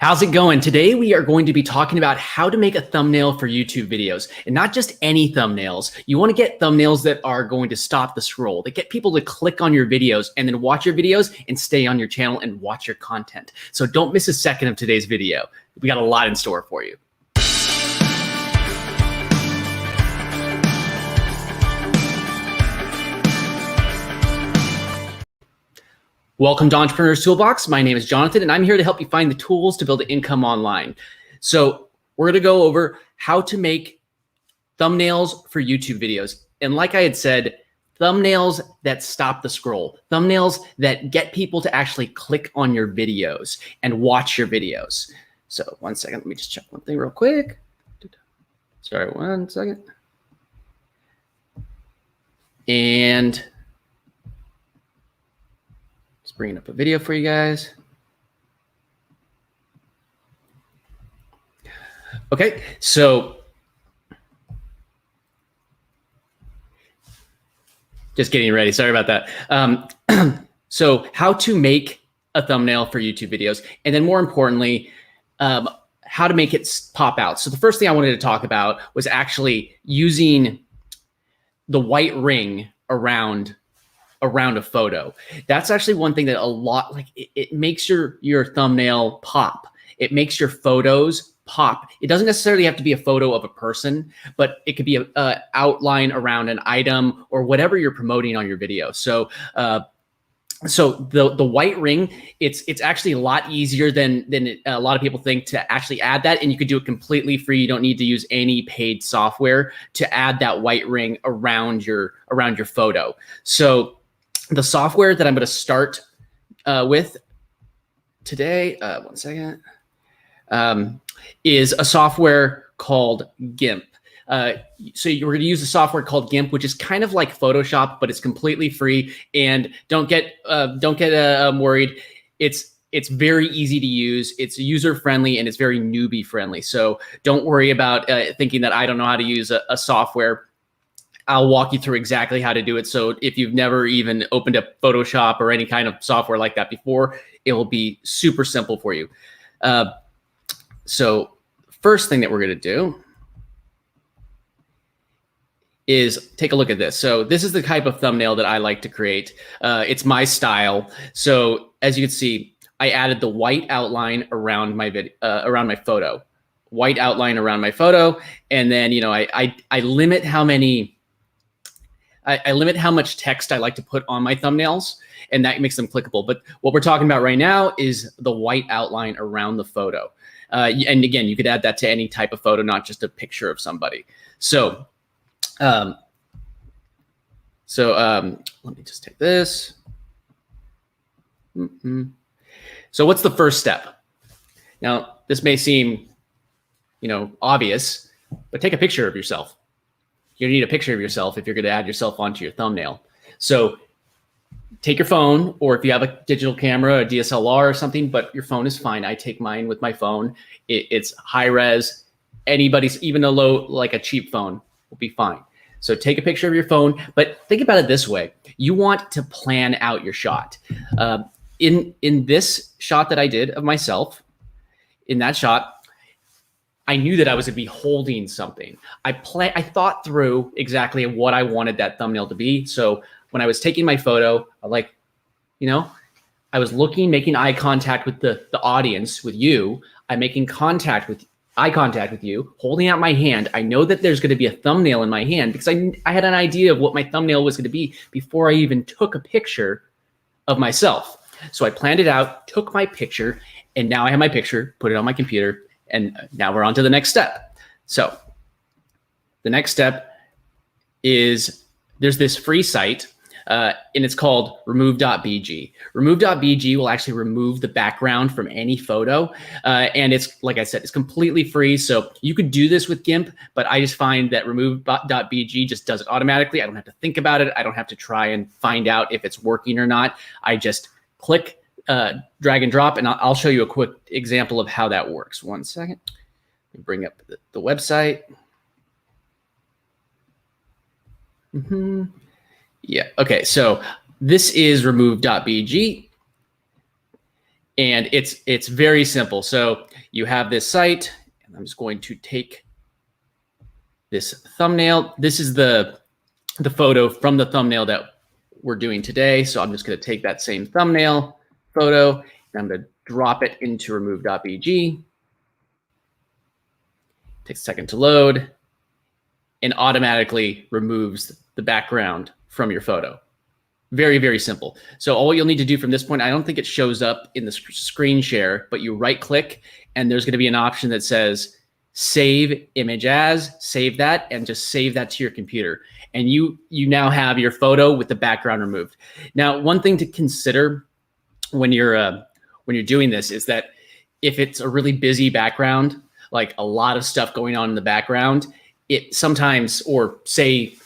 How's it going? Today we are going to be talking about how to make a thumbnail for YouTube videos, and not just any thumbnails. You want to get thumbnails that are going to stop the scroll, that get people to click on your videos and then watch your videos and stay on your channel and watch your content. So don't miss a second of today's video. We got a lot in store for you. Welcome to Entrepreneur's Toolbox. My name is Jonathan, and I'm here to help you find the tools to build an income online. So we're going to go over how to make thumbnails for YouTube videos. And like I had said, thumbnails that stop the scroll, thumbnails that get people to actually click on your videos and watch your videos. So one second, let me just check one thing real quick. Sorry, one second. And bringing up a video for you guys. Okay, so just getting ready. Sorry about that. So how to make a thumbnail for YouTube videos, and then more importantly, how to make it pop out. So the first thing I wanted to talk about was actually using the white ring around a photo. That's actually one thing that a lot, like it makes your thumbnail pop. It makes your photos pop. It doesn't necessarily have to be a photo of a person, but it could be a outline around an item or whatever you're promoting on your video. So the white ring, it's actually a lot easier than a lot of people think to actually add that, and you could do it completely free. You don't need to use any paid software to add that white ring around your photo. So the software that I'm going to start with today, one second, is a software called GIMP. So you're going to use a software called GIMP, which is kind of like Photoshop, but it's completely free. And don't get worried. It's very easy to use. It's user friendly and it's very newbie friendly. So don't worry about thinking that I don't know how to use a software. I'll walk you through exactly how to do it. So if you've never even opened up Photoshop or any kind of software like that before, it will be super simple for you. So first thing that we're going to do is take a look at this. So this is the type of thumbnail that I like to create. It's my style. So as you can see, I added the white outline around my around my photo, white outline around my photo. And then, you know, I limit how many, I limit how much text I like to put on my thumbnails, and that makes them clickable. But what we're talking about right now is the white outline around the photo. And again, you could add that to any type of photo, not just a picture of somebody. So, let me just take this. So what's the first step? Now, this may seem, you know, obvious, but take a picture of yourself. You need a picture of yourself if you're going to add yourself onto your thumbnail. So take your phone, or if you have a digital camera, a DSLR or something, but your phone is fine. I take mine with my phone. It's high res. Anybody's, even a low, like a cheap phone, will be fine. So take a picture of your phone, but think about it this way. You want to plan out your shot. In this shot that I did of myself, in that shot, I knew that I was going to be holding something. I thought through exactly what I wanted that thumbnail to be. So when I was taking my photo, I was looking, making eye contact with the audience, with you. I'm making eye contact with you, holding out my hand. I know that there's going to be a thumbnail in my hand because I had an idea of what my thumbnail was going to be before I even took a picture of myself. So I planned it out, took my picture, and now I have my picture, put it on my computer, and now we're on to the next step. So the next step is there's this free site, and it's called Remove.bg. Remove.bg will actually remove the background from any photo. And it's, like I said, it's completely free. So you could do this with GIMP, but I just find that Remove.bg just does it automatically. I don't have to think about it. I don't have to try and find out if it's working or not. I just click, drag and drop, and I'll show you a quick example of how that works. One second. Let me bring up the website. Yeah, okay, so this is Remove.bg, And it's very simple. So you have this site, and I'm just going to take this thumbnail. This is the photo from the thumbnail that we're doing today. So I'm just going to take that same thumbnail photo, and I'm going to drop it into Remove.bg. Takes a second to load, and automatically removes the background from your photo. Very, very simple. So all you'll need to do from this point, I don't think it shows up in the screen share, but you right click and there's going to be an option that says save image as, save that, and just save that to your computer. And you now have your photo with the background removed. Now, one thing to consider when you're doing this is that if it's a really busy background, like a lot of stuff going on in the background, it sometimes, or say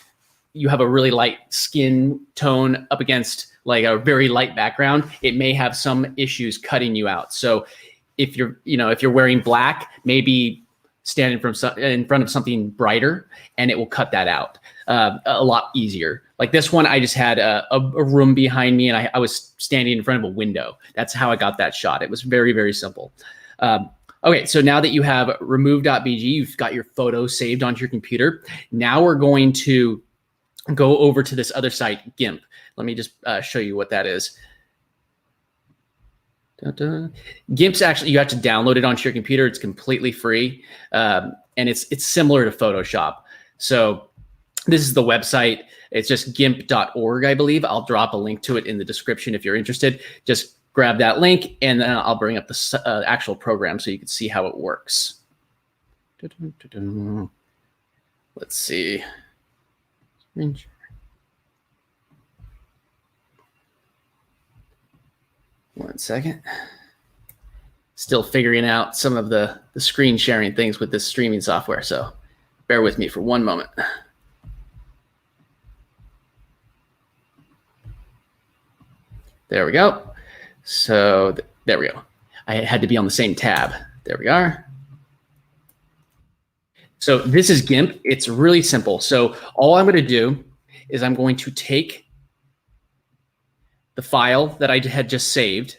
you have a really light skin tone up against like a very light background, it may have some issues cutting you out. So if you're wearing black, maybe stand in front of something brighter, and it will cut that out a lot easier. Like this one, I just had a room behind me, and I was standing in front of a window. That's how I got that shot. It was very, very simple. Okay, so now that you have Remove.bg, you've got your photo saved onto your computer. Now we're going to go over to this other site, GIMP. Let me just show you what that is. GIMP's actually, you have to download it onto your computer. It's completely free, and it's similar to Photoshop. So this is the website. It's just gimp.org, I believe. I'll drop a link to it in the description if you're interested. Just grab that link, and then I'll bring up the actual program so you can see how it works. Let's see. One second. Still figuring out some of the screen sharing things with this streaming software, so bear with me for one moment. There we go. So there we go. I had to be on the same tab. There we are. So this is GIMP. It's really simple. So all I'm going to do is I'm going to take the file that I had just saved,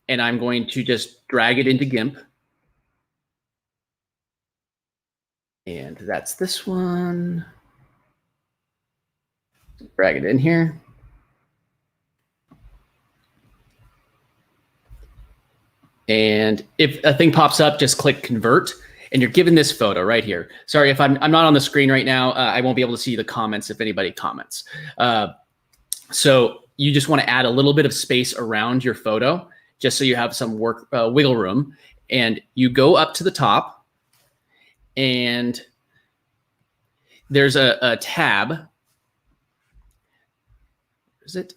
and I'm going to just drag it into GIMP. And that's this one. Drag it in here. And if a thing pops up, just click convert, and you're given this photo right here. Sorry if I'm not on the screen right now. I won't be able to see the comments if anybody comments. So you just want to add a little bit of space around your photo, just so you have some wiggle room. And you go up to the top, and there's a tab. Is it?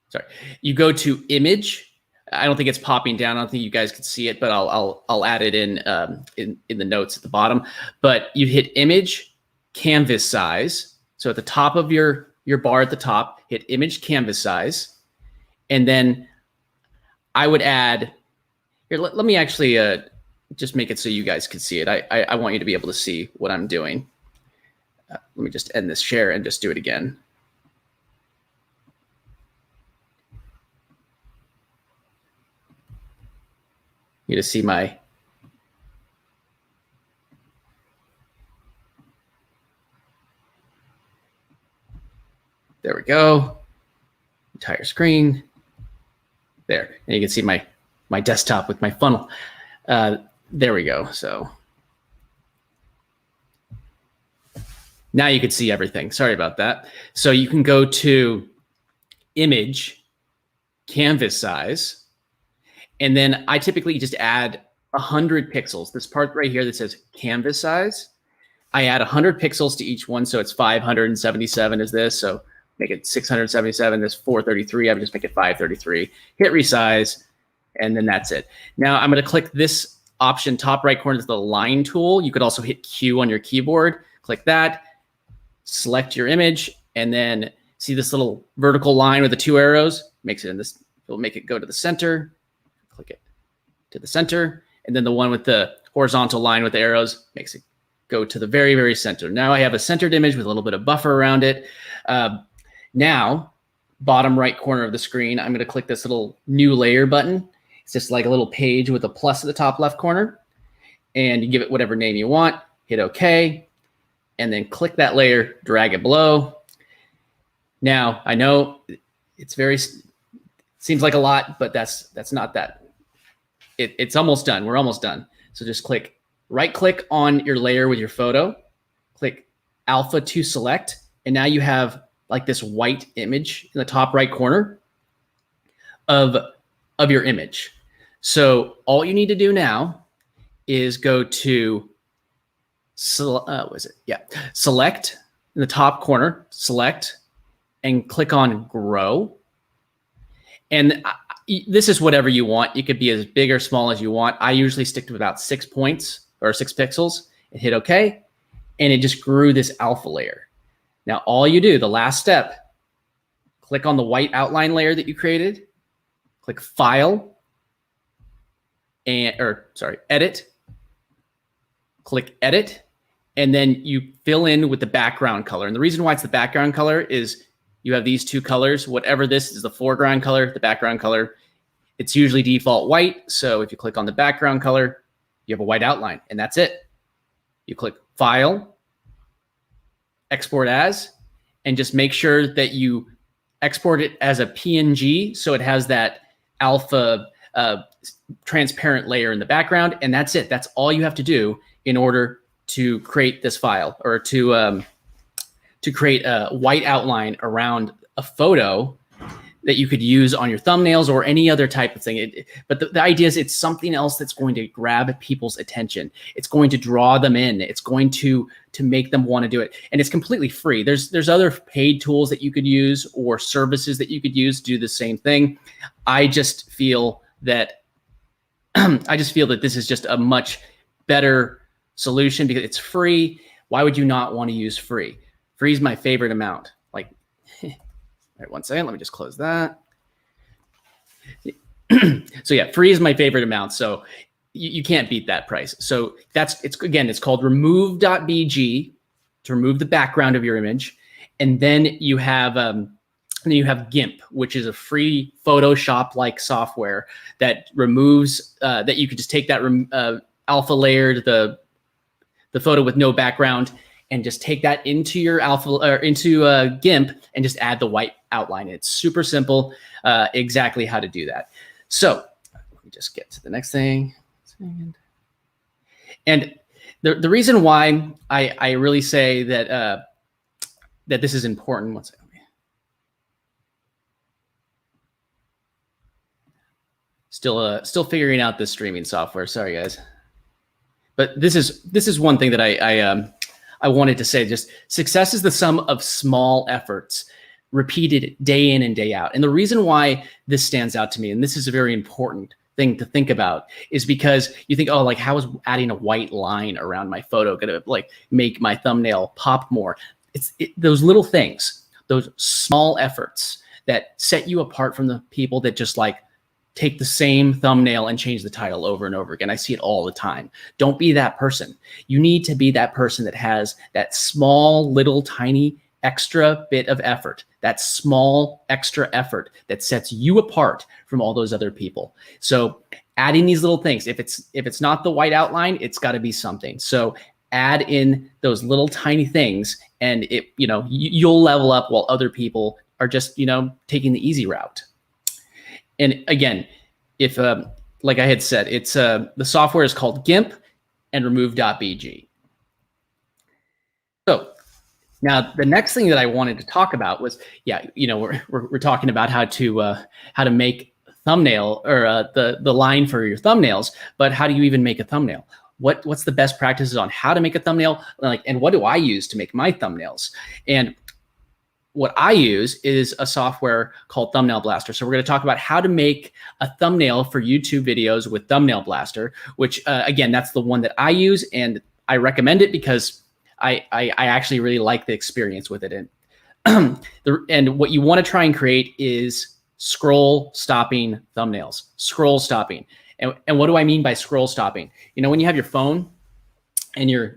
Sorry. You go to image. I don't think it's popping down. I don't think you guys can see it, but I'll add it in the notes at the bottom. But you hit image, canvas size. So at the top of your bar at the top, hit image canvas size. And then I would add, here, let me actually just make it so you guys can see it. I want you to be able to see what I'm doing. Let me just end this share and just do it again. You to see my there we go. Entire screen. There. And you can see my desktop with my funnel. There we go. So now you can see everything. Sorry about that. So you can go to image, canvas size. And then I typically just add 100 pixels. This part right here that says canvas size, I add 100 pixels to each one. So it's 577 is this. So make it 677. This 433. I would just make it 533. Hit resize, and then that's it. Now I'm going to click this option, top right corner is the line tool. You could also hit Q on your keyboard. Click that, select your image, and then see this little vertical line with the two arrows? Makes it in this. It'll make it go to the center. Click it to the center, and then the one with the horizontal line with the arrows makes it go to the very, very center. Now I have a centered image with a little bit of buffer around it. Now, bottom right corner of the screen, I'm going to click this little new layer button. It's just like a little page with a plus at the top left corner. And you give it whatever name you want, hit OK, and then click that layer, drag it below. Now, I know it's seems like a lot, but that's not that. It's almost done. We're almost done. So just right click on your layer with your photo, click alpha to select, and now you have like this white image in the top right corner of your image. So all you need to do now is go to select in the top corner, select, and click on grow. And this is whatever you want. You could be as big or small as you want. I usually stick to about 6 points or 6 pixels and hit OK. And it just grew this alpha layer. Now, all you do, the last step, click on the white outline layer that you created, click File, Edit, click Edit, and then you fill in with the background color. And the reason why it's the background color is you have these two colors. Whatever this is, the foreground color, the background color, it's usually default white. So if you click on the background color, you have a white outline, and that's it. You click File, Export As, and just make sure that you export it as a PNG so it has that alpha transparent layer in the background, and that's it. That's all you have to do in order to create this file, or to create a white outline around a photo that you could use on your thumbnails or any other type of thing. But the idea is it's something else that's going to grab people's attention. It's going to draw them in. It's going to make them want to do it. And it's completely free. There's other paid tools that you could use or services that you could use to do the same thing. I just feel that this is just a much better solution because it's free. Why would you not want to use free? Free is my favorite amount. Like, all right, 1 second. Let me just close that. So yeah, free is my favorite amount. So you can't beat that price. So it's called Remove.bg to remove the background of your image. And then you have GIMP, which is a free Photoshop-like software that removes, that you could just take that alpha layer to the photo with no background and just take that into your into GIMP and just add the white outline. It's super simple, exactly how to do that. So let me just get to the next thing. And the reason why I really say that that this is important. 1 second. Still figuring out this streaming software. Sorry, guys. But this is one thing that I wanted to say. Just success is the sum of small efforts repeated day in and day out. And the reason why this stands out to me, and this is a very important thing to think about, is because you think, oh, like, how is adding a white line around my photo gonna like make my thumbnail pop more? It's those little things, those small efforts that set you apart from the people that just like take the same thumbnail and change the title over and over again. I see it all the time. Don't be that person. You need to be that person that has that small, little, tiny, extra bit of effort, that small extra effort that sets you apart from all those other people. So adding these little things, if it's not the white outline, it's got to be something. So add in those little tiny things, and you'll level up while other people are just taking the easy route. And again, if like I had said, it's the software is called GIMP and Remove.bg. So now the next thing that I wanted to talk about was, we're talking about how to make thumbnail, or the line for your thumbnails, but how do you even make a thumbnail? What's the best practices on how to make a thumbnail? And what do I use to make my thumbnails? And what I use is a software called Thumbnail Blaster. So we're going to talk about how to make a thumbnail for YouTube videos with Thumbnail Blaster, which again, that's the one that I use, and I recommend it because I actually really like the experience with it. And and what you want to try and create is scroll stopping thumbnails. Scroll stopping. And what do I mean by scroll stopping? When you have your phone and you're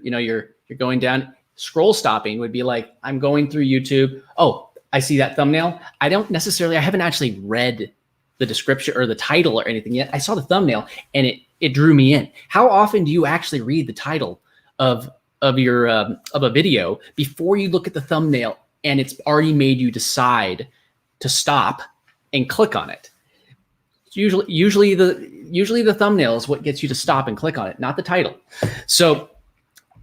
going down, scroll stopping would be like, I'm going through YouTube. Oh, I see that thumbnail. I haven't actually read the description or the title or anything yet. I saw the thumbnail and it drew me in. How often do you actually read the title of a video before you look at the thumbnail and it's already made you decide to stop and click on it? Usually the thumbnail is what gets you to stop and click on it, not the title. So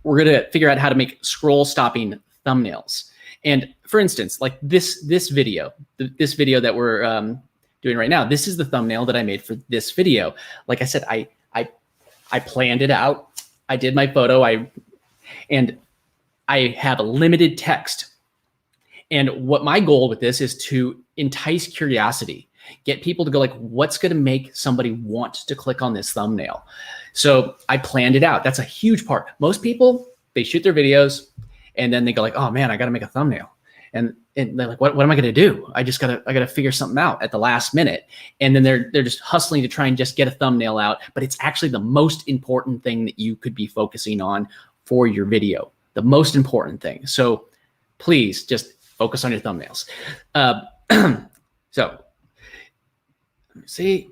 we're gonna figure out how to make scroll stopping thumbnails. And for instance, like this video that we're doing right now, this is the thumbnail that I made for this video. Like I said, I planned it out. I did my photo. And I have a limited text. And what my goal with this is to entice curiosity, get people to go like, what's going to make somebody want to click on this thumbnail? So I planned it out. That's a huge part. Most people, they shoot their videos and then they go like, oh man, I got to make a thumbnail. And they're like, what am I going to do? I got to figure something out at the last minute. And then they're just hustling to try and just get a thumbnail out. But it's actually the most important thing that you could be focusing on for your video, the most important thing. So please just focus on your thumbnails. So let me see.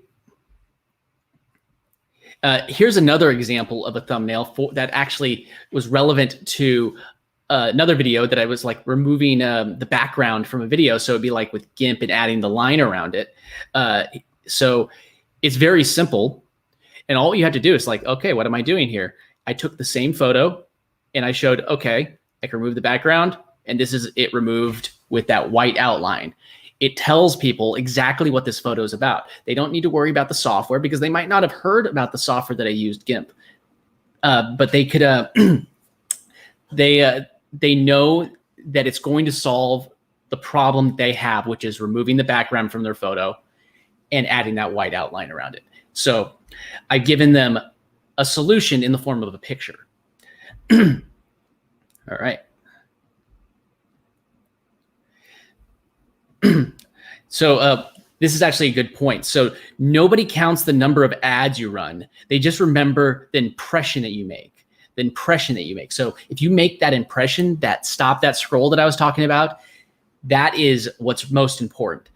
Here's another example of a thumbnail that actually was relevant to another video that I was like removing the background from a video. So it'd be like with GIMP and adding the line around it. So it's very simple. And all you have to do is like, okay, what am I doing here? I took the same photo and I showed, okay, I can remove the background. And this is it removed with that white outline. It tells people exactly what this photo is about. They don't need to worry about the software because they might not have heard about the software that I used, GIMP. But they could, they know that it's going to solve the problem they have, which is removing the background from their photo and adding that white outline around it. So I've given them a solution in the form of a picture. All right. So this is actually a good point. So nobody counts the number of ads you run. They just remember the impression that you make. The impression that you make. So if you make that impression, that stop, that scroll that I was talking about, that is what's most important.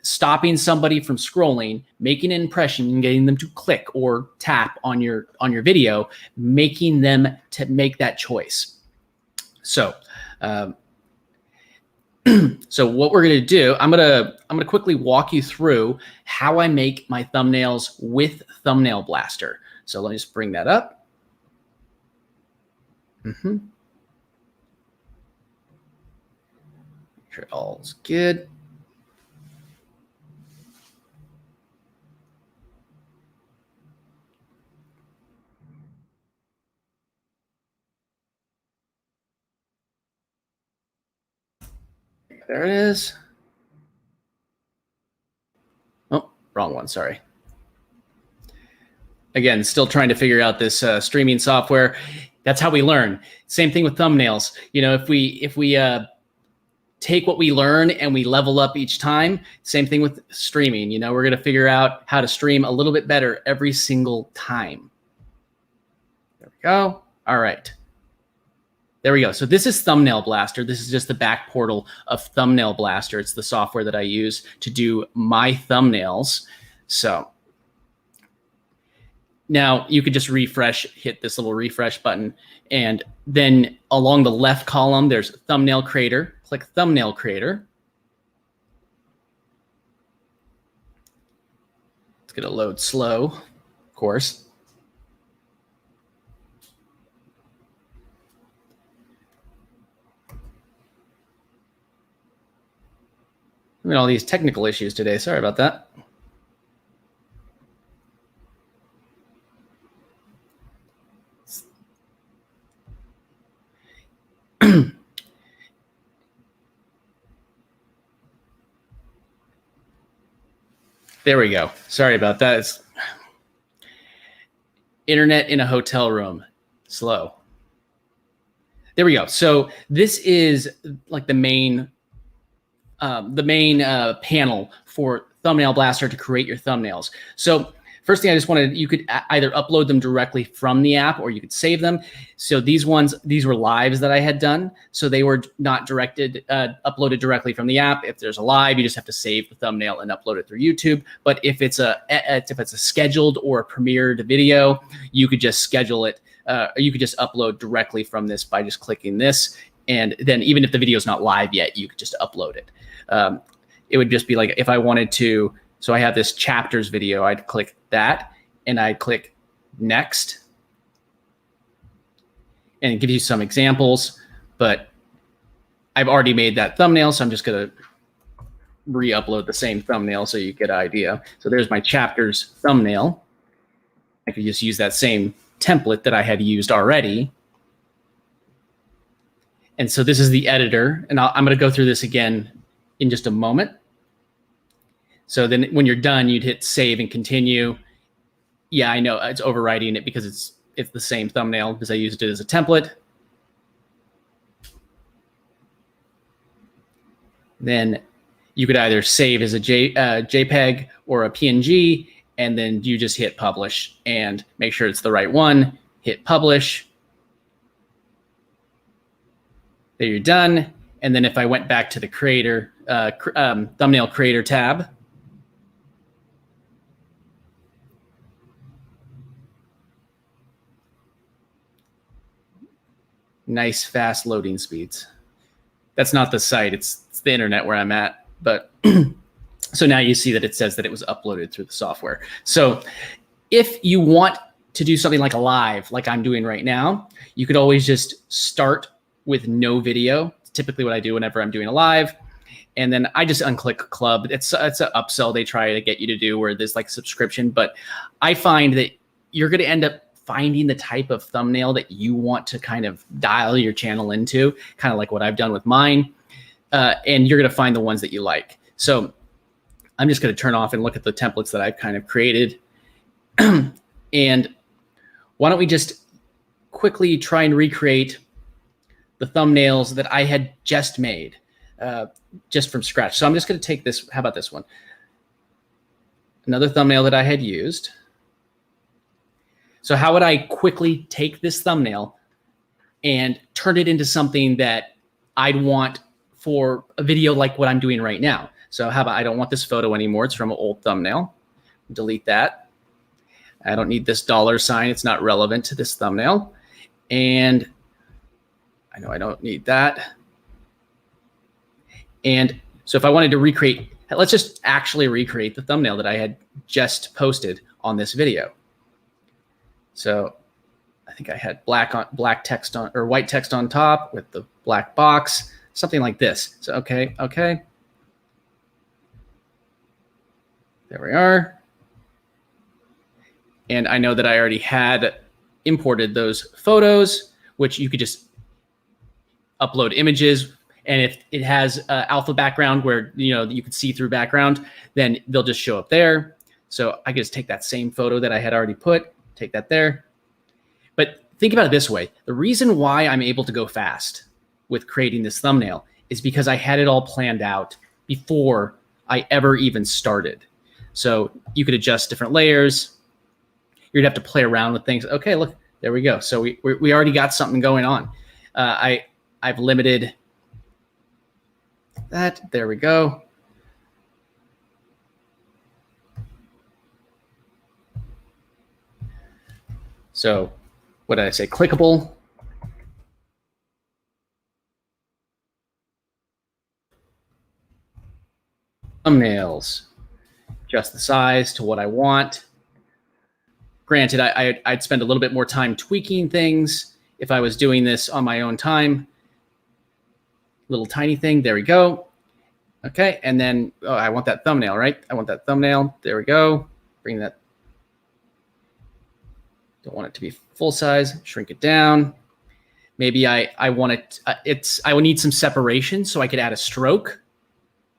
Stopping somebody from scrolling, making an impression and getting them to click or tap on your video, making them to make that choice. So so what we're going to do, I'm going to quickly walk you through how I make my thumbnails with Thumbnail Blaster. So let me just bring that up. Make sure all's good. There it is. Oh, wrong one, sorry. Again, still trying to figure out this streaming software. That's how we learn. Same thing with thumbnails. You know, if we take what we learn and we level up each time, same thing with streaming. You know, we're going to figure out how to stream a little bit better every single time. There we go. All right. There we go. So this is Thumbnail Blaster. This is just the back portal of Thumbnail Blaster. It's the software that I use to do my thumbnails. So now you could just refresh, hit this little refresh button. And then along the left column, there's Thumbnail Creator. Click Thumbnail Creator. It's going to load slow, of course. I mean, all these technical issues today. Sorry about that. There we go. Sorry about that. It's internet in a hotel room. Slow. There we go. So this is like the main panel for Thumbnail Blaster to create your thumbnails. So first thing I just wanted, you could either upload them directly from the app or you could save them. So these were lives that I had done. So they were not uploaded directly from the app. If there's a live, you just have to save the thumbnail and upload it through YouTube. But if it's a scheduled or a premiered video, you could just schedule it. You could just upload directly from this by just clicking this. And then even if the video is not live yet, you could just upload it. It would just be like if I wanted to, so I have this chapters video, I'd click that and I'd click next and it gives you some examples, but I've already made that thumbnail. So I'm just going to re-upload the same thumbnail so you get an idea. So there's my chapters thumbnail. I could just use that same template that I had used already. And so this is the editor, and I'm going to go through this again in just a moment. So then when you're done, you'd hit save and continue. Yeah, I know it's overwriting it because it's the same thumbnail because I used it as a template. Then you could either save as a JPEG or a PNG, and then you just hit publish and make sure it's the right one. Hit publish. There, you're done. And then if I went back to the creator, thumbnail creator tab, nice fast loading speeds. That's not the site, it's the internet where I'm at. But so now you see that it says that it was uploaded through the software. So if you want to do something like a live, like I'm doing right now, you could always just start with no video. It's typically what I do whenever I'm doing a live. And then I just unclick club. It's an upsell they try to get you to do where there's like subscription. But I find that you're going to end up finding the type of thumbnail that you want to kind of dial your channel into, kind of like what I've done with mine. And you're going to find the ones that you like. So I'm just going to turn off and look at the templates that I've kind of created. And why don't we just quickly try and recreate the thumbnails that I had just made just from scratch. So I'm just going to take this. How about this one? Another thumbnail that I had used. So how would I quickly take this thumbnail and turn it into something that I'd want for a video like what I'm doing right now? So how about I don't want this photo anymore. It's from an old thumbnail. Delete that. I don't need this $sign. It's not relevant to this thumbnail. And I know I don't need that. And so if I wanted to recreate, let's just actually recreate the thumbnail that I had just posted on this video. So I think I had black text on, or white text on top with the black box, something like this. So okay. There we are. And I know that I already had imported those photos, which you could just upload images. And if it has alpha background where you can see through background, then they'll just show up there. So I could just take that same photo that I had already put, take that there. But think about it this way. The reason why I'm able to go fast with creating this thumbnail is because I had it all planned out before I ever even started. So you could adjust different layers. You'd have to play around with things. Okay, look, there we go. So we already got something going on. I've limited that. There we go. So what did I say? Clickable. Thumbnails. Adjust the size to what I want. Granted, I'd spend a little bit more time tweaking things if I was doing this on my own time. Little tiny thing. There we go. Okay. And then I want that thumbnail, right? I want that thumbnail. There we go. Bring that. Don't want it to be full size. Shrink it down. Maybe I want it. I would need some separation, so I could add a stroke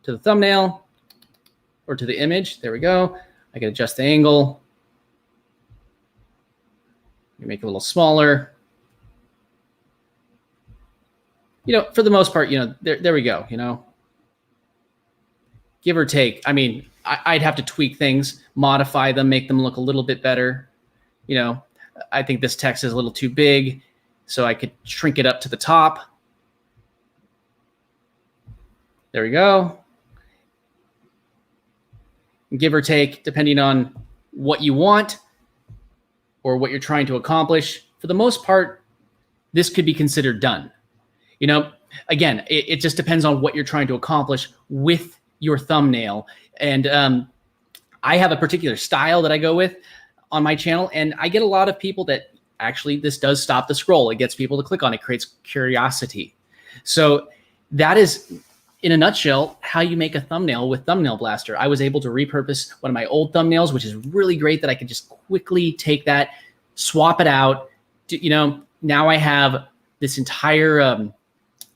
to the thumbnail or to the image. There we go. I can adjust the angle. Make it a little smaller. For the most part, there we go. give or take. I mean, I'd have to tweak things, modify them, make them look a little bit better. You know, I think this text is a little too big, so I could shrink it up to the top. There we go. Give or take, depending on what you want or what you're trying to accomplish. For the most part, this could be considered done. You know, again, it just depends on what you're trying to accomplish with your thumbnail. And I have a particular style that I go with on my channel, and I get a lot of people that actually this does stop the scroll. It gets people to click on it, creates curiosity. So that is, in a nutshell, how you make a thumbnail with Thumbnail Blaster. I was able to repurpose one of my old thumbnails, which is really great that I could just quickly take that, swap it out. You know, now I have this entire,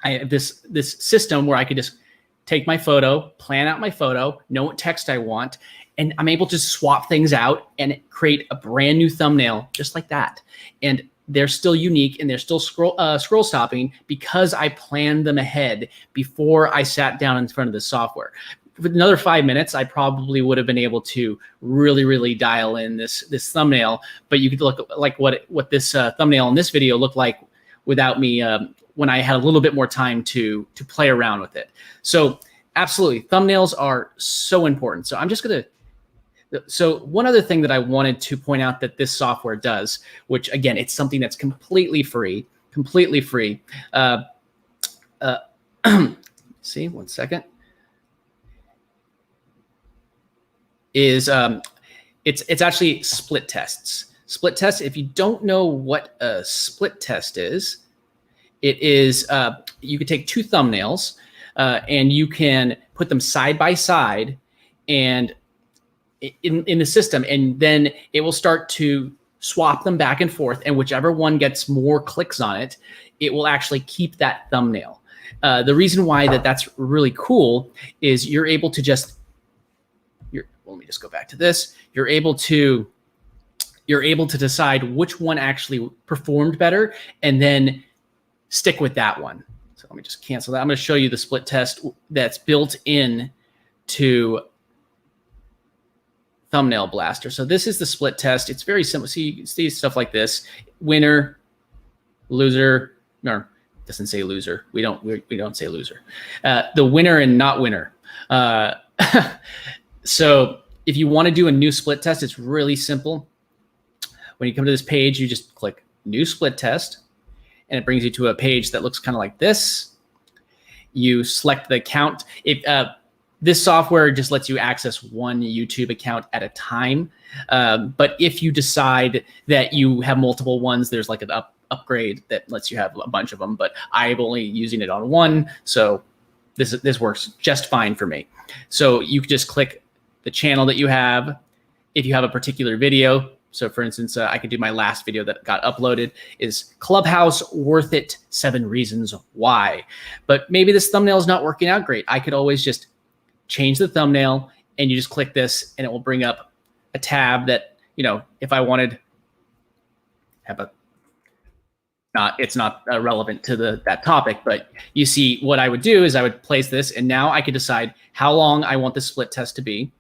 I have this system where I could just take my photo, plan out my photo, know what text I want, and I'm able to swap things out and create a brand new thumbnail just like that. And they're still unique and they're still scroll stopping because I planned them ahead before I sat down in front of the software. With another 5 minutes, I probably would have been able to really dial in this thumbnail. But you could look like what this thumbnail in this video looked like without me when I had a little bit more time to play around with it. So absolutely, thumbnails are so important. So I'm just gonna. So one other thing that I wanted to point out that this software does, which again, it's something that's completely free. See, one second. Is it's actually split tests. Split tests. If you don't know what a split test is, it is you could take two thumbnails and you can put them side by side and in the system, and then it will start to swap them back and forth, and whichever one gets more clicks on it, it will actually keep that thumbnail. The reason why that's really cool is you're able to just, let me just go back to this. You're able to decide which one actually performed better and then stick with that one. So let me just cancel that. I'm going to show you the split test that's built in to Thumbnail Blaster. So this is the split test. It's very simple. So you can see stuff like this: winner, loser. No, it doesn't say loser. We don't say loser. The winner and not winner. So if you want to do a new split test, it's really simple. When you come to this page, you just click New Split Test, and it brings you to a page that looks kind of like this. You select the account. This software just lets you access one YouTube account at a time. But if you decide that you have multiple ones, there's like an upgrade that lets you have a bunch of them. But I'm only using it on one, so this works just fine for me. So you can just click the channel that you have. If you have a particular video, so for instance, I could do my last video that got uploaded is Clubhouse Worth It 7 Reasons Why. But maybe this thumbnail is not working out great. I could always just change the thumbnail, and you just click this and it will bring up a tab that, you know, if I wanted, it's not relevant to that topic, but you see what I would do is I would place this, and now I could decide how long I want the split test to be.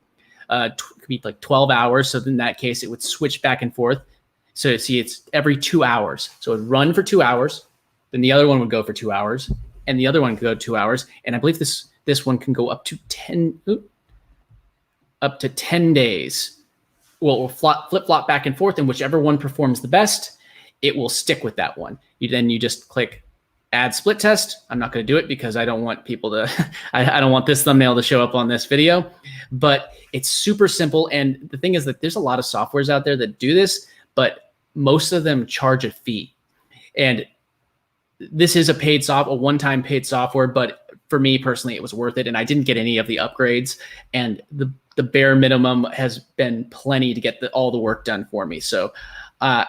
It could be like 12 hours. So in that case, it would switch back and forth. So see, it's every 2 hours. So it would run for 2 hours, then the other one would go for 2 hours, and the other one could go 2 hours. And I believe this one can go up to 10 days. Well, we'll flip-flop back and forth, and whichever one performs the best, it will stick with that one. You just click Add Split Test. I'm not going to do it because I don't want people to, I don't want this thumbnail to show up on this video, but it's super simple. And the thing is that there's a lot of softwares out there that do this, but most of them charge a fee. And this is a one-time paid software, but for me personally, it was worth it, and I didn't get any of the upgrades, and the bare minimum has been plenty to get all the work done for me. So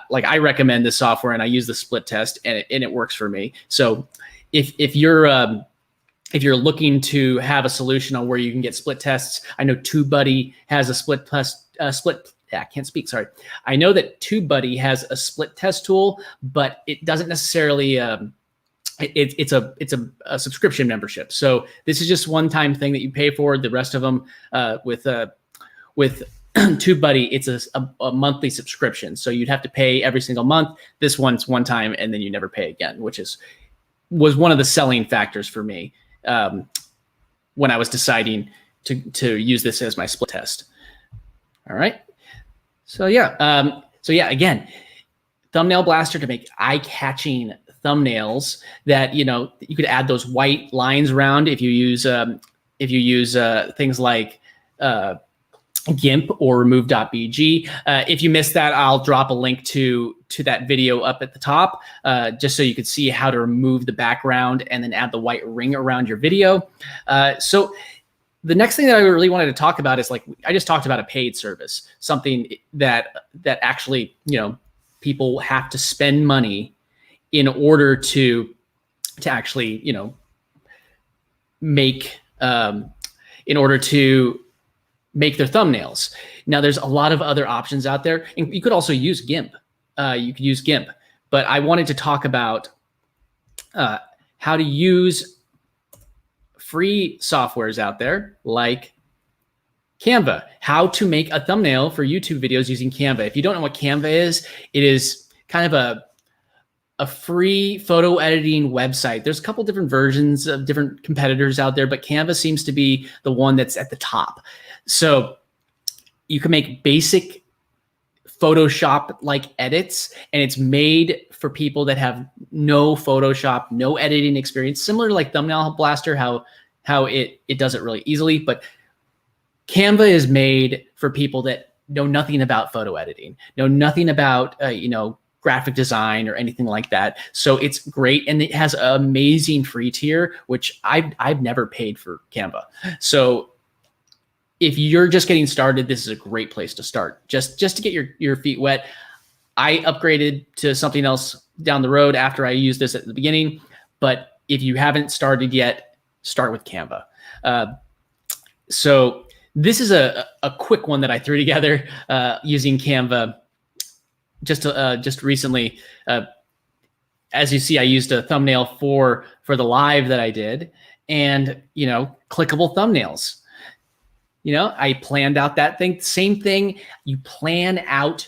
like I recommend this software, and I use the split test, and it works for me. So if you're looking to have a solution on where you can get split tests, I know TubeBuddy has a split test. I can't speak. Sorry. I know that TubeBuddy has a split test tool, but it doesn't necessarily it's a subscription membership. So this is just one-time thing that you pay for. The rest of them with TubeBuddy, it's a monthly subscription. So you'd have to pay every single month. This one's one time, and then you never pay again, which was one of the selling factors for me when I was deciding to use this as my split test. All right. So yeah. Again, Thumbnail Blaster to make eye-catching thumbnails that you could add those white lines around if you use things like GIMP or Remove.bg. If you missed that, I'll drop a link to that video up at the top, just so you could see how to remove the background and then add the white ring around your video. So the next thing that I really wanted to talk about is, like, I just talked about a paid service, something that actually, people have to spend money in order to actually, make their thumbnails. Now, there's a lot of other options out there, and you could also use GIMP. You could use GIMP, but I wanted to talk about how to use free softwares out there like CANVA, how to make a thumbnail for YouTube videos using CANVA. If you don't know what CANVA is, it is kind of a free photo editing website. There's a couple different versions of different competitors out there, but CANVA seems to be the one that's at the top. So you can make basic Photoshop-like edits, and it's made for people that have no Photoshop, no editing experience, similar to like Thumbnail Blaster, how it does it really easily. But CANVA is made for people that know nothing about photo editing, know nothing about graphic design or anything like that. So it's great, and it has an amazing free tier, which I've never paid for CANVA. So if you're just getting started, this is a great place to start, just to get your feet wet. I upgraded to something else down the road after I used this at the beginning, but if you haven't started yet, start with CANVA. So this is a quick one that I threw together using CANVA just recently. As you see, I used a thumbnail for the live that I did, and clickable thumbnails. I planned out that thing. Same thing. You plan out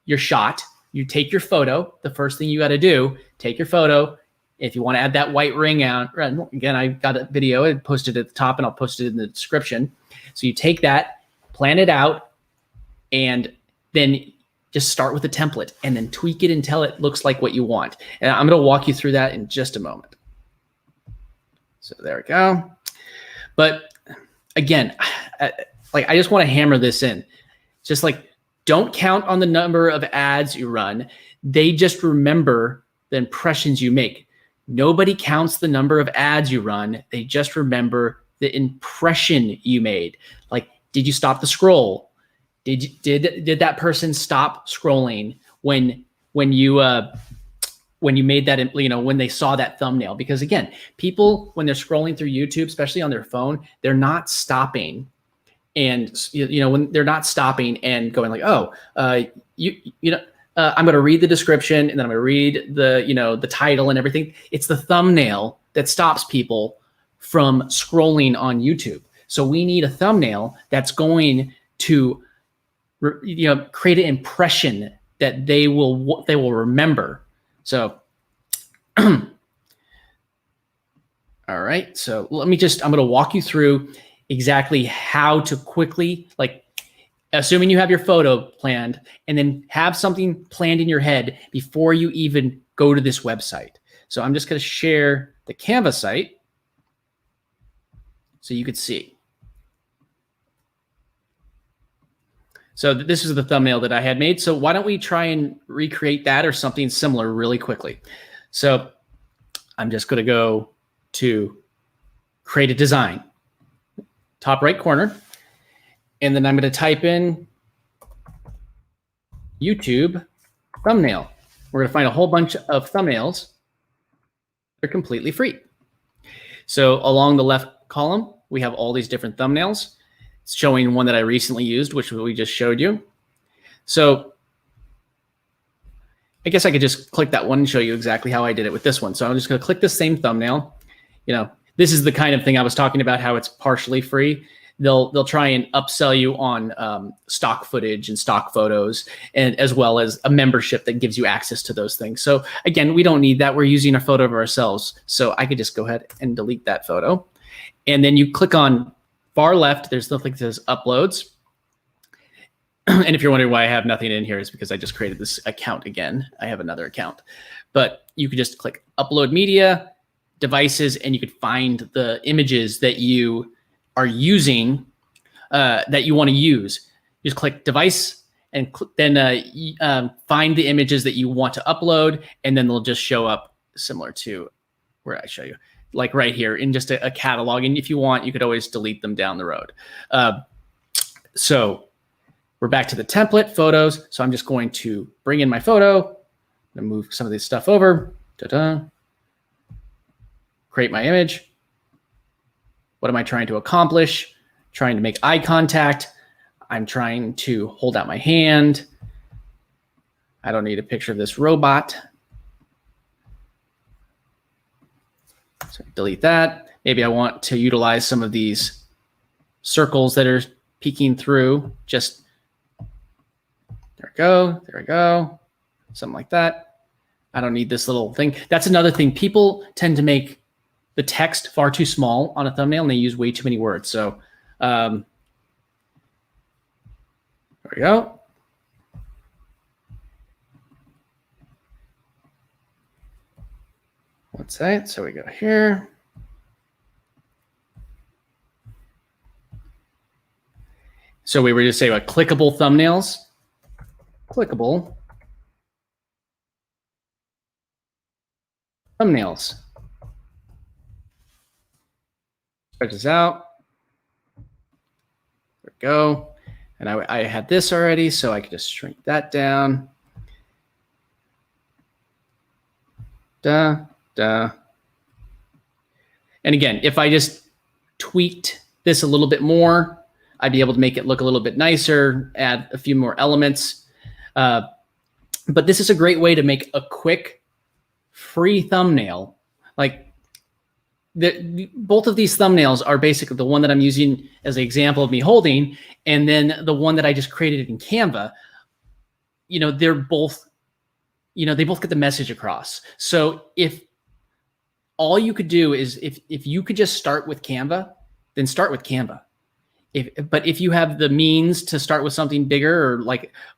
your shot. You take your photo. The first thing you got to do, take your photo. If you want to add that white ring out, again, I got a video. I posted it at the top, and I'll post it in the description. So you take that, plan it out, and then just start with a template, and then tweak it until it looks like what you want. And I'm going to walk you through that in just a moment. So there we go. But again, I just want to hammer this in. Just like, don't count on the number of ads you run. They just remember the impressions you make. Nobody counts the number of ads you run. They just remember the impression you made. Like, did you stop the scroll? Did that person stop scrolling when you made that, when they saw that thumbnail? Because again, people, when they're scrolling through YouTube, especially on their phone, they're not stopping. And when they're not stopping and going like, I'm going to read the description, and then I'm going to read the title and everything. It's the thumbnail that stops people from scrolling on YouTube. So we need a thumbnail that's going to create an impression that they will remember. So, all right. So I'm going to walk you through exactly how to quickly, like, assuming you have your photo planned, and then have something planned in your head before you even go to this website. So I'm just going to share the CANVA site so you could see. So this is the thumbnail that I had made. So why don't we try and recreate that or something similar really quickly? So I'm just going to go to create a design, top right corner, and then I'm going to type in YouTube thumbnail. We're going to find a whole bunch of thumbnails. They're completely free. So along the left column, we have all these different thumbnails. It's showing one that I recently used, which we just showed you. So I guess I could just click that one and show you exactly how I did it with this one. So I'm just going to click the same thumbnail. You know, this is the kind of thing I was talking about, how it's partially free. They'll try and upsell you on stock footage and stock photos, and as well as a membership that gives you access to those things. So again, we don't need that. We're using a photo of ourselves. So I could just go ahead and delete that photo. And then you click on far left, there's something that says uploads. And if you're wondering why I have nothing in here, it's because I just created this account again. I have another account. But you could just click upload media, devices, and you could find the images that you are using, that you want to use. You just click device and then find the images that you want to upload, and then they'll just show up similar to where I show you, like right here in just a catalog. And if you want, you could always delete them down the road. So we're back to the template photos. So I'm just going to bring in my photo. I'm gonna move some of this stuff over. Ta-da. Create my image. What am I trying to accomplish? Trying to make eye contact. I'm trying to hold out my hand. I don't need a picture of this robot. So delete that. Maybe I want to utilize some of these circles that are peeking through. Just there we go. There we go. Something like that. I don't need this little thing. That's another thing. People tend to make the text far too small on a thumbnail, and they use way too many words. So there we go. Let's say it. So we go here. So we were just saying about clickable thumbnails. Clickable thumbnails. Stretch this out. There we go. And I had this already, so I could just shrink that down. Duh. And again, if I just tweaked this a little bit more, I'd be able to make it look a little bit nicer, add a few more elements. But this is a great way to make a quick, free thumbnail. Like both of these thumbnails are basically the one that I'm using as an example of me holding, and then the one that I just created in Canva. You know, they're both, you know, they both get the message across. So if all you could do is if you could just start with Canva, then start with Canva. But if you have the means to start with something bigger,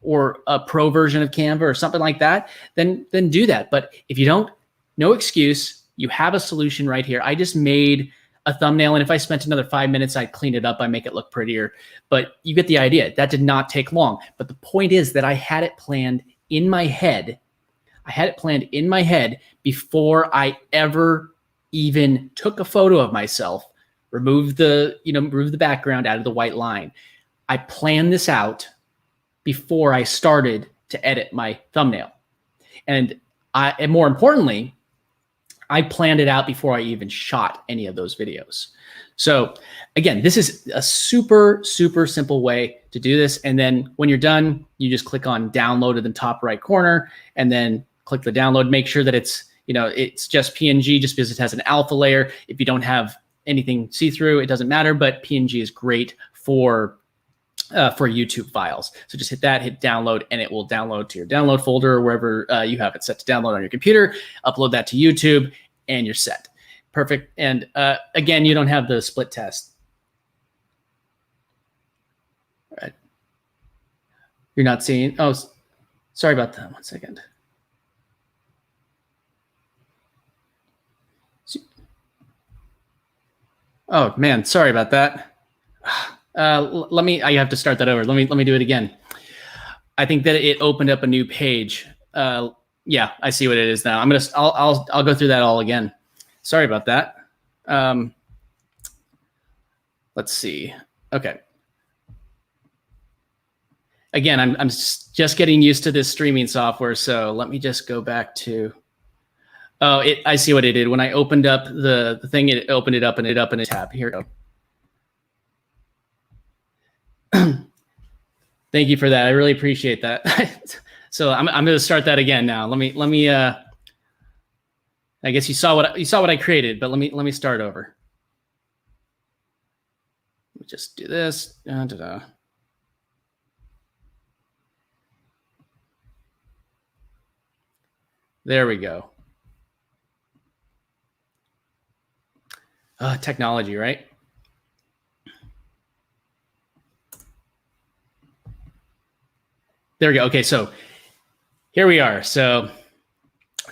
or a pro version of Canva or something like that, then do that. But if you don't, no excuse. You have a solution right here. I just made a thumbnail, and if I spent another 5 minutes, I'd clean it up. I make it look prettier. But you get the idea. That did not take long. But the point is that I had it planned in my head. I had it planned in my head before I ever even took a photo of myself. Remove the background out of the white line. I planned this out before I started to edit my thumbnail. And more importantly, I planned it out before I even shot any of those videos. So again, this is a super, super simple way to do this. And then when you're done, you just click on download in the top right corner, and then click the download. Make sure that it's just PNG, just because it has an alpha layer. If you don't have anything see-through, it doesn't matter, but PNG is great for YouTube files. So just hit that, hit download, and it will download to your download folder or wherever you have it set to download on your computer. Upload that to YouTube, and you're set. Perfect. And again, you don't have the split test. All right. You're not seeing, oh, sorry about that. 1 second. Oh man, sorry about that. I have to start that over. Let me do it again. I think that it opened up a new page. Yeah, I see what it is now. I'll go through that all again. Sorry about that. Let's see. Okay. Again, I'm just getting used to this streaming software, so let me just go back to. Oh, I see what it did. When I opened up the thing, it opened it up in a tab. Here we go. Thank you for that. I really appreciate that. So I'm going to start that again now. Let me. I guess you saw what I created, but let me start over. Let me just do this. There we go. Technology, right? There we go. Okay, so here we are. So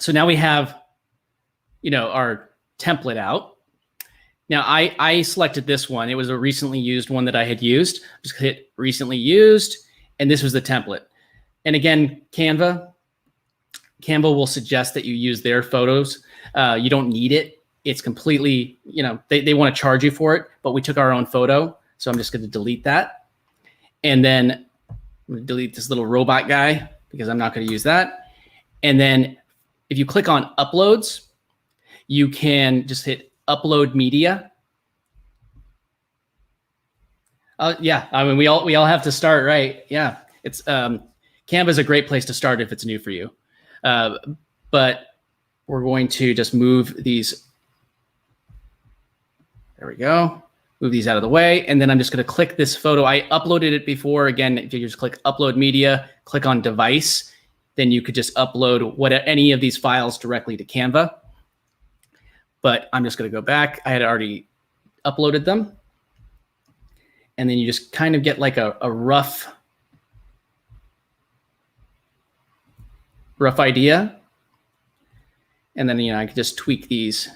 now we have, our template out. Now I selected this one. It was a recently used one that I had used. Just hit recently used, and this was the template. And again, Canva will suggest that you use their photos. You don't need it. It's completely, they want to charge you for it, but we took our own photo. So I'm just going to delete that. And then I'm going to delete this little robot guy because I'm not going to use that. And then if you click on uploads, you can just hit upload media. Yeah, I mean, we all have to start, right? Yeah, it's Canva is a great place to start if it's new for you. But we're going to just move these. There we go. Move these out of the way. And then I'm just going to click this photo. I uploaded it before. Again, if you just click upload media, click on device, then you could just upload any of these files directly to Canva. But I'm just going to go back. I had already uploaded them. And then you just kind of get like a rough idea. And then, I could just tweak these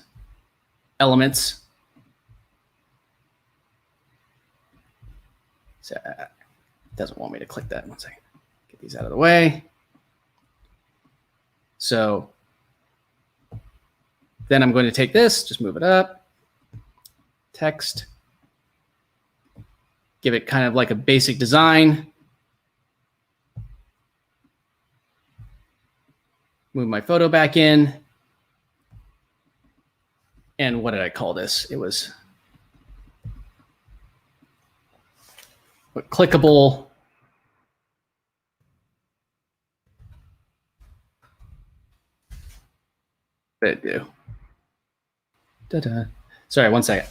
elements. So it doesn't want me to click that. 1 second. Get these out of the way. So then I'm going to take this, just move it up, text, give it kind of like a basic design. Move my photo back in. And what did I call this? It was clickable. What did it do? Sorry, 1 second.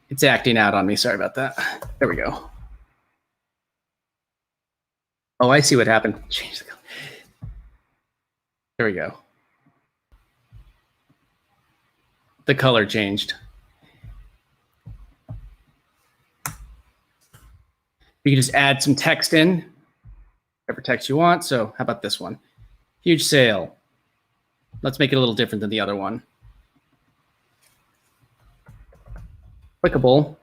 It's acting out on me. Sorry about that. There we go. Oh, I see what happened. Change the color. There we go. The color changed. You can just add some text in, whatever text you want. So how about this one? Huge sale. Let's make it a little different than the other one. Clickable.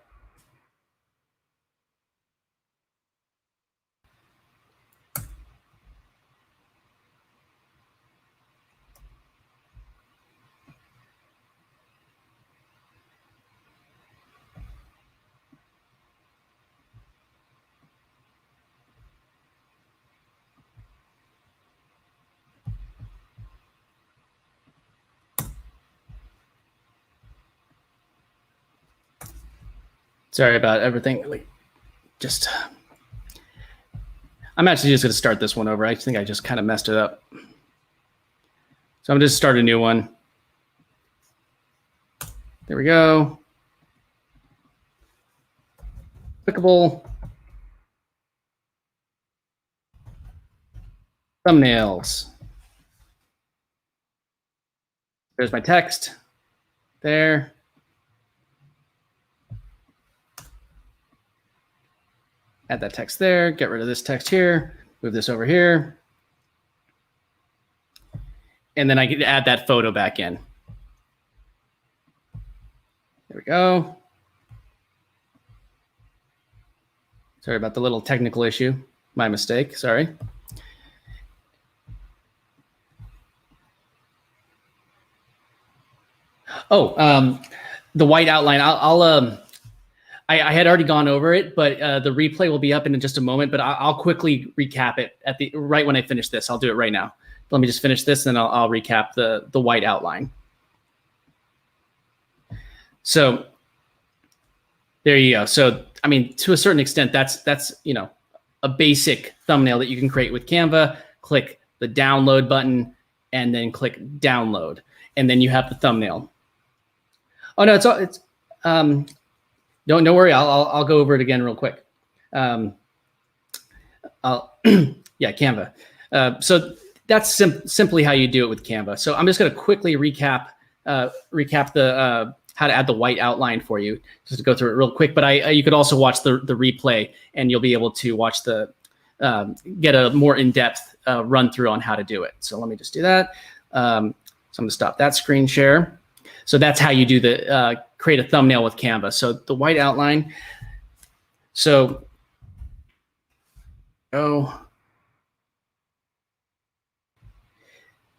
Sorry about everything. I'm actually just going to start this one over. I think I just kind of messed it up. So I'm just start a new one. There we go. Clickable. Thumbnails. There's my text. There. Add that text there, get rid of this text here, move this over here. And then I can add that photo back in. There we go. Sorry about the little technical issue. My mistake, sorry. Oh, the white outline. I had already gone over it, but the replay will be up in just a moment, but I'll quickly recap it at the right when I finish this. I'll do it right now. Let me just finish this and I'll recap the white outline. So there you go. So, I mean, to a certain extent, that's, you know, a basic thumbnail that you can create with Canva. Click the download button and then click download. And then you have the thumbnail. Oh no, it's don't worry. I'll go over it again real quick. Yeah, Canva. So that's simply how you do it with Canva. So I'm just going to quickly recap the how to add the white outline for you, just to go through it real quick. But you could also watch the replay, and you'll be able to watch the get a more in-depth run through on how to do it. So let me just do that. So I'm going to stop that screen share. So that's how you do the create a thumbnail with Canva. So the white outline. So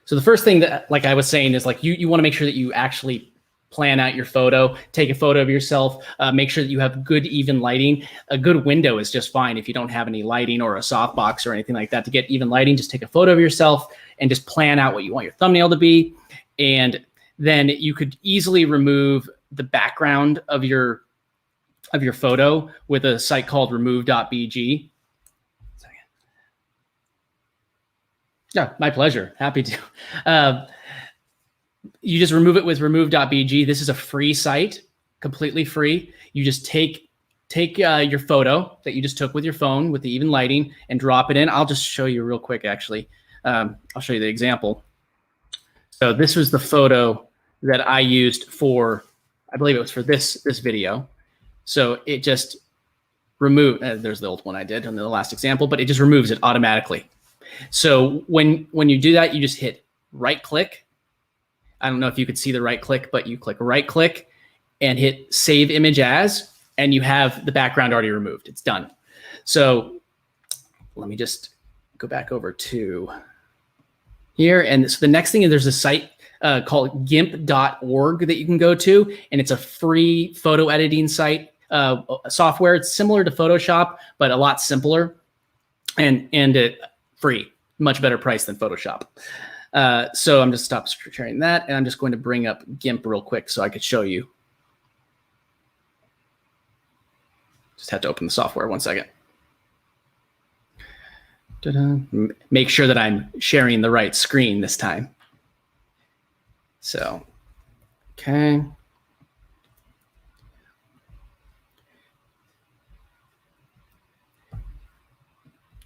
So the first thing that, like I was saying, is like you want to make sure that you actually plan out your photo, take a photo of yourself, make sure that you have good even lighting. A good window is just fine if you don't have any lighting or a softbox or anything like that. To get even lighting, just take a photo of yourself and just plan out what you want your thumbnail to be. And then you could easily remove the background of your photo with a site called Remove.bg. Yeah, my pleasure. Happy to. You just remove it with Remove.bg. This is a free site, completely free. You just take your photo that you just took with your phone with the even lighting and drop it in. I'll just show you real quick, actually. I'll show you the example. So this was the photo that I used for, I believe it was for this video. So it just removed, there's the old one I did in the last example, but it just removes it automatically. So when you do that, you just hit right click. I don't know if you could see the right click, but you click right click and hit save image as, and you have the background already removed. It's done. So let me just go back over to here. And so the next thing is there's a site called GIMP.org that you can go to, and it's a free photo editing site software. It's similar to Photoshop, but a lot simpler and free, much better price than Photoshop. So I'm just stop sharing that, and I'm just going to bring up GIMP real quick so I could show you. Just have to open the software 1 second. Make sure that I'm sharing the right screen this time. So, okay.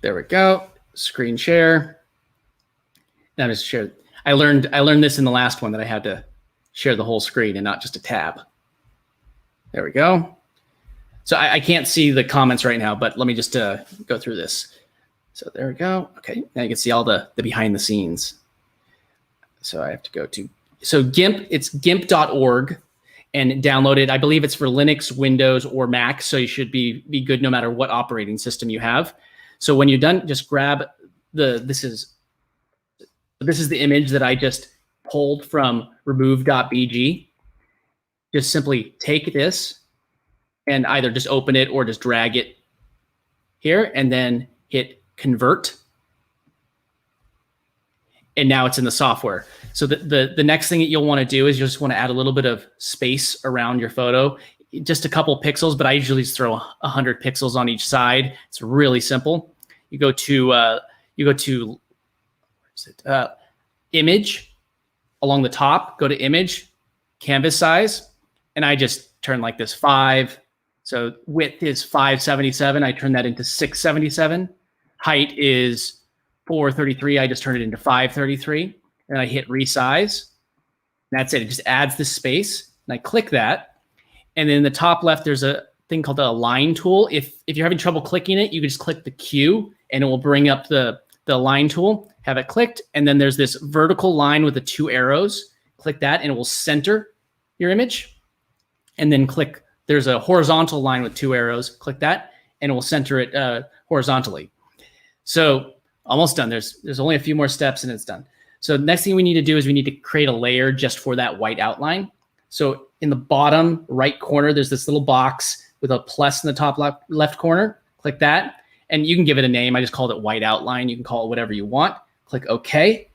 There we go. Screen share. And I'm just share. I learned this in the last one that I had to share the whole screen and not just a tab. There we go. So I can't see the comments right now, but let me just go through this. So there we go. Okay, now you can see all the behind the scenes. So I have to go to, so GIMP, it's gimp.org, and download it. I believe it's for Linux, Windows, or Mac, so you should be good no matter what operating system you have. So when you're done, just grab this is the image that I just pulled from remove.bg. Just simply take this and either just open it or just drag it here and then hit convert. And now it's in the software. So the next thing that you'll want to do is you just want to add a little bit of space around your photo, just a couple pixels, but I usually just throw 100 pixels on each side. It's really simple. You go to image along the top, go to image, canvas size, and I just turn like this 5. So width is 577. I turn that into 677. Height is 433. I just turn it into 533. And I hit resize. That's it. It just adds the space. And I click that. And then in the top left, there's a thing called the align tool. If you're having trouble clicking it, you can just click the Q and it will bring up the align tool. Have it clicked. And then there's this vertical line with the 2 arrows. Click that and it will center your image. And then click, there's a horizontal line with 2 arrows. Click that and it will center it horizontally. So almost done. There's only a few more steps and it's done. So next thing we need to do is we need to create a layer just for that white outline. So in the bottom right corner, there's this little box with a plus in the top left corner. Click that, and you can give it a name. I just called it white outline. You can call it whatever you want. Click OK,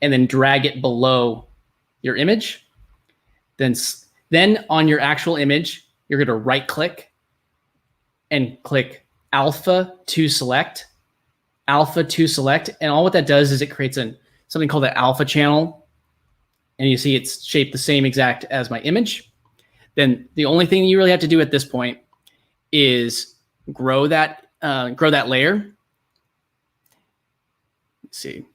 and then drag it below your image. Then on your actual image, you're going to right click and click Alpha to select. Alpha to select. And all what that does is it creates something called an alpha channel. And you see it's shaped the same exact as my image. Then the only thing you really have to do at this point is grow that layer. Let's see,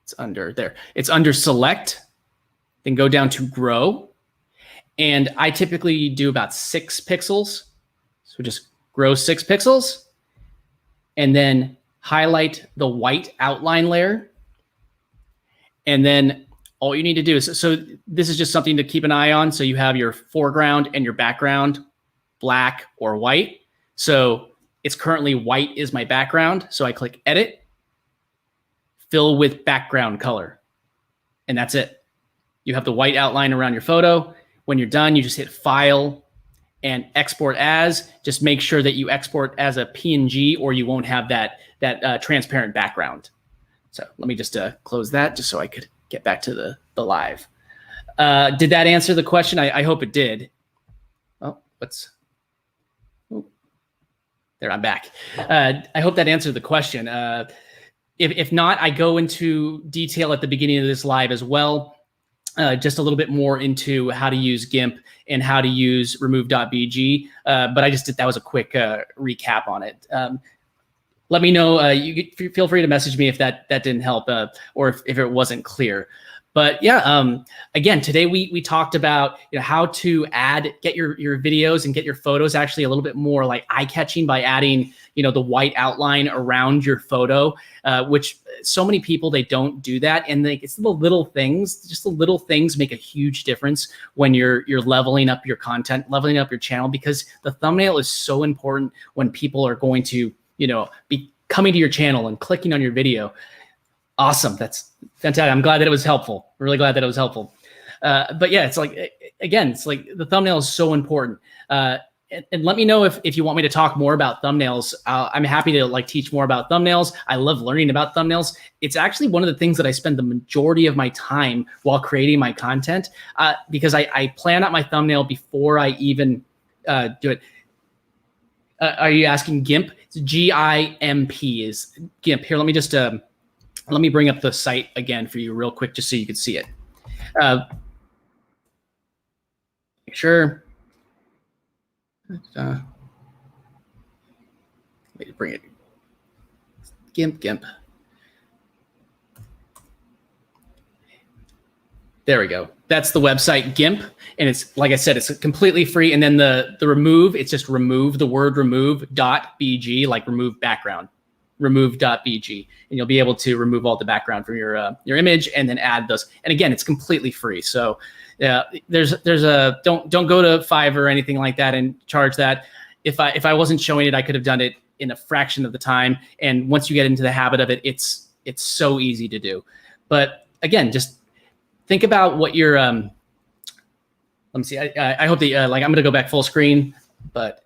it's under there. It's under select, then go down to grow. And I typically do about 6 pixels. So just grow 6 pixels and then highlight the white outline layer. And then all you need to do is, so this is just something to keep an eye on. So you have your foreground and your background, black or white. So it's currently white is my background. So I click edit, fill with background color, and that's it. You have the white outline around your photo. When you're done, you just hit file and export as. Just make sure that you export as a PNG or you won't have that transparent background. So let me just close that just so I could get back to the live. Did that answer the question? I hope it did. Oh, there, I'm back. I hope that answered the question. If not, I go into detail at the beginning of this live as well. Just a little bit more into how to use GIMP and how to use Remove.bg. But I just did, that was a quick recap on it. Let me know, you feel free to message me if that didn't help or if it wasn't clear. But yeah, again, today we talked about how to get your videos and get your photos actually a little bit more like eye-catching by adding the white outline around your photo, which so many people, they don't do that. And it's the little things, just the little things make a huge difference when you're leveling up your content, leveling up your channel, because the thumbnail is so important when people are going to be coming to your channel and clicking on your video. Awesome. That's fantastic. I'm glad that it was helpful. I'm really glad that it was helpful. But yeah, it's like, again, it's like the thumbnail is so important. And let me know if you want me to talk more about thumbnails. I'm happy to teach more about thumbnails. I love learning about thumbnails. It's actually one of the things that I spend the majority of my time while creating my content, because I plan out my thumbnail before I even do it. Are you asking GIMP? It's G-I-M-P is GIMP. Here, let me just let me bring up the site again for you real quick, just so you can see it. Make sure. Let me bring it. GIMP. There we go. That's the website GIMP, and it's, like I said, it's completely free. And then the remove, it's just remove, the word remove.bg, like remove background, remove.bg, and you'll be able to remove all the background from your image and then add those. And again, it's completely free. So there's a don't go to Fiverr or anything like that and charge that. If I wasn't showing it, I could have done it in a fraction of the time. And once you get into the habit of it, it's so easy to do. But again, just think about what you're, let me see. I hope that I'm going to go back full screen, but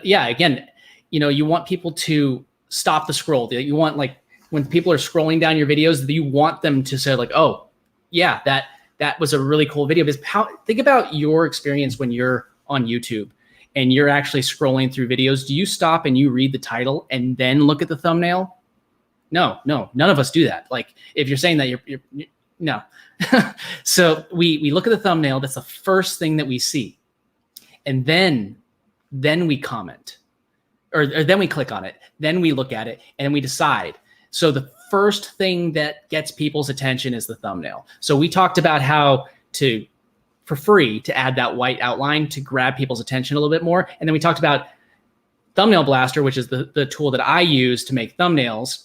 yeah, again, you want people to stop the scroll. You want, when people are scrolling down your videos, you want them to say oh yeah, that was a really cool video. Because think about your experience when you're on YouTube and you're actually scrolling through videos. Do you stop and you read the title and then look at the thumbnail? No, none of us do that. If you're saying that, you're no. So we look at the thumbnail. That's the first thing that we see. And then we comment, or then we click on it. Then we look at it and we decide. So the first thing that gets people's attention is the thumbnail. So we talked about how to, for free, to add that white outline to grab people's attention a little bit more. And then we talked about Thumbnail Blaster, which is the tool that I use to make thumbnails.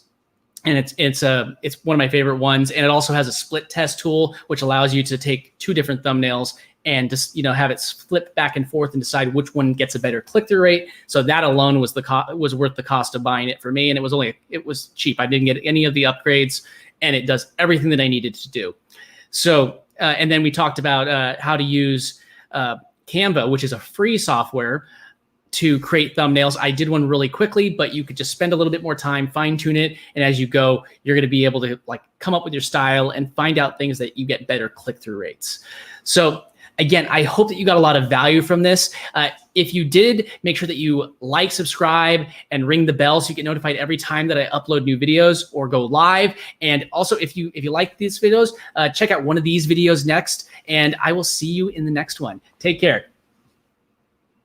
And it's one of my favorite ones. And it also has a split test tool, which allows you to take 2 different thumbnails and just have it flip back and forth and decide which one gets a better click-through rate. So that alone was worth the cost of buying it for me, and it was cheap. I didn't get any of the upgrades, and it does everything that I needed to do. So and then we talked about how to use Canva, which is a free software to create thumbnails. I did one really quickly, but you could just spend a little bit more time, fine tune it. And as you go, you're going to be able to like come up with your style and find out things that you get better click-through rates. So again, I hope that you got a lot of value from this. If you did, make sure that you like, subscribe, and ring the bell so you get notified every time that I upload new videos or go live. And also, if you like these videos, check out one of these videos next, and I will see you in the next one. Take care.